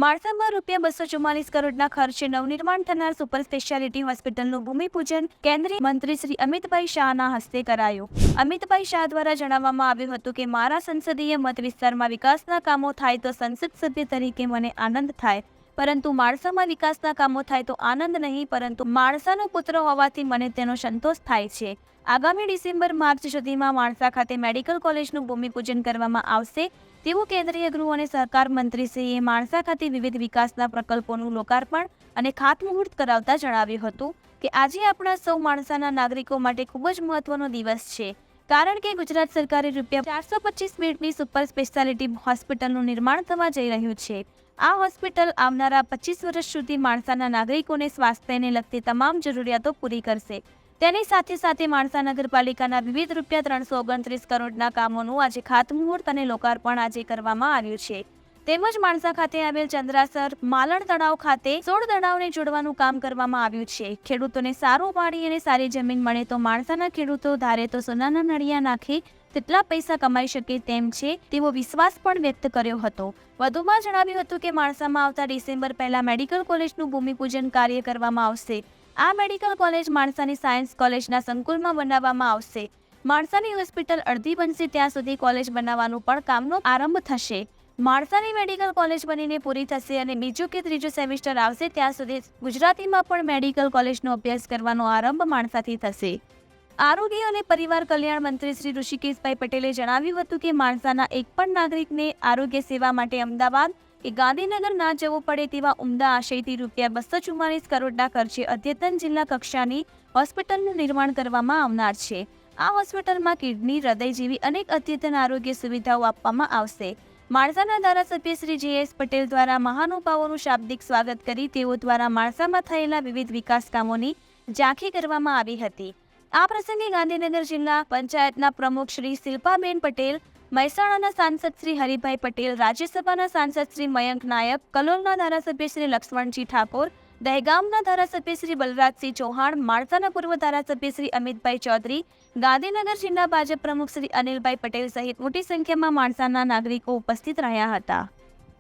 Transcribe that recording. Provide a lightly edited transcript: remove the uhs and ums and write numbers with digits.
માળસામાં ₹244 કરોડના ખર્ચે નવનિર્માણ થનાર સુપર સ્પેશિયાલિટી હોસ્પિટલનું ભૂમિપૂજન કેન્દ્રીય મંત્રી શ્રી અમિતભાઈ શાહના હસ્તે કરાયું। અમિતભાઈ શાહ દ્વારા જણાવવામાં આવ્યું હતું કે મારા સંસદીય મત વિસ્તારમાં વિકાસના કામો થાય તો સંસદ સભ્ય તરીકે મને આનંદ થાય, પરંતુ માળસામાં વિકાસના કામો થાય તો આનંદ નહીં, પરંતુ માળસાનો પુત્ર હોવાથી મને તેનો સંતોષ થાય છે। આગામી ડિસેમ્બર-માર્ચ સુધીમાં માળસા ખાતે મેડિકલ કોલેજનું ભૂમિપૂજન કરવામાં આવશે તેવું કેન્દ્રીય ગૃહ અને સહકાર મંત્રીશ્રીએ માળસા ખાતે વિવિધ વિકાસના પ્રકલ્પોનું લોકાર્પણ અને ખાતમુહૂર્ત કરાવતા જણાવ્યું હતું કે આજે આપણા સૌ માળસાના નાગરિકો માટે ખૂબ જ મહત્વનો દિવસ છે, કારણ કે ગુજરાત સરકારે ₹425 બેડની સુપર સ્પેશિયાલિટી હોસ્પિટલનું નિર્માણ થવા જઈ રહ્યું છે। આ હોસ્પિટલ આવનારા 25 વર્ષ સુધી માળસાના નાગરિકોને સ્વાસ્થ્યને લગતી તમામ જરૂરિયાતો પૂરી કરશે। તેની સાથે સાથે માળસા નગરપાલિકાના વિવિધ ₹329 કરોડના કામોનું આજે ખાતમુહૂર્ત અને લોકાર્પણ આજે કરવામાં આવ્યું છે। તેમજ માળસા ખાતે આવેલ ચંદ્રાસર માલણ તળાવ ખાતે 16 તળાવને જોડવાનું કામ કરવામાં આવ્યું છે। ખેડૂતોને સારું પાણી અને સારી જમીન મળે તો માળસાના ખેડૂતો ધારે તો સોનાના નળિયા નાખી તેટલા પૈસા કમાઈ શકે તેમ છે તેવો વિશ્વાસ પણ વ્યક્ત કર્યો હતો। વધુમાં જણાવ્યું હતું કે માળસામાં આવતા ડિસેમ્બર પહેલા મેડિકલ કોલેજનું ભૂમિપૂજન કાર્ય કરવામાં આવશે। આ મેડિકલ કોલેજ માળસાની સાયન્સ કોલેજના સંકુલમાં બનાવવામાં આવશે। માળસાની હોસ્પિટલ અડધી બનશે ત્યાં સુધી કોલેજ બનાવવાનું પણ કામનો આરંભ થશે। માળસાની મેડિકલ કોલેજ બનીને પૂરી થશે અને બીજું કે ત્રીજું સેમિસ્ટર આવશે ત્યાં સુધી ગુજરાતીમાં પણ મેડિકલ કોલેજનો અભ્યાસ કરવાનો આરંભ માળસાથી થશે। આરોગ્ય અને પરિવાર કલ્યાણ મંત્રી શ્રી ઋષિકેશભાઈ પટેલે જણાવ્યું હતું કે માળસાના એક પણ નાગરિકને આરોગ્ય સેવા માટે અમદાવાદ કે ગાંધીનગર ના જવું પડે તેવા ઉમદા આશયથી ₹244 કરોડના ખર્ચે અદ્યતન જિલ્લા કક્ષાની હોસ્પિટલનું નિર્માણ કરવામાં આવનાર છે। આ હોસ્પિટલમાં કિડની, હૃદય જેવી અનેક અદ્યતન આરોગ્ય સુવિધાઓ આપવામાં આવશે। માળસાના ધારાસભ્ય શ્રી જે.એસ. પટેલ દ્વારા મહાનુભાવોનું શાબ્દિક સ્વાગત કરી તેઓ દ્વારા માળસામાં થયેલા વિવિધ વિકાસ કામોની ઝાંખી કરવામાં આવી હતી। આ પ્રસંગે ગાંધીનગર જિલ્લા પંચાયતના પ્રમુખ શ્રી શિલ્પાબેન પટેલ, મહેસાણાના સાંસદ શ્રી હરિભાઈ પટેલ, રાજ્યસભાના સાંસદ શ્રી મયંક નાયક, કલોલના ધારાસભ્ય શ્રી લક્ષ્મણજી ઠાકોર, દહેગામના ધારાસભ્ય શ્રી બલરાજસિંહ ચૌહાણ, માળસાના પૂર્વ ધારાસભ્ય શ્રી અમિતભાઈ ચૌધરી, ગાંધીનગર જિલ્લા ભાજપ પ્રમુખ શ્રી અનિલભાઈ પટેલ સહિત મોટી સંખ્યામાં માળસાના નાગરિકો ઉપસ્થિત રહ્યા હતા।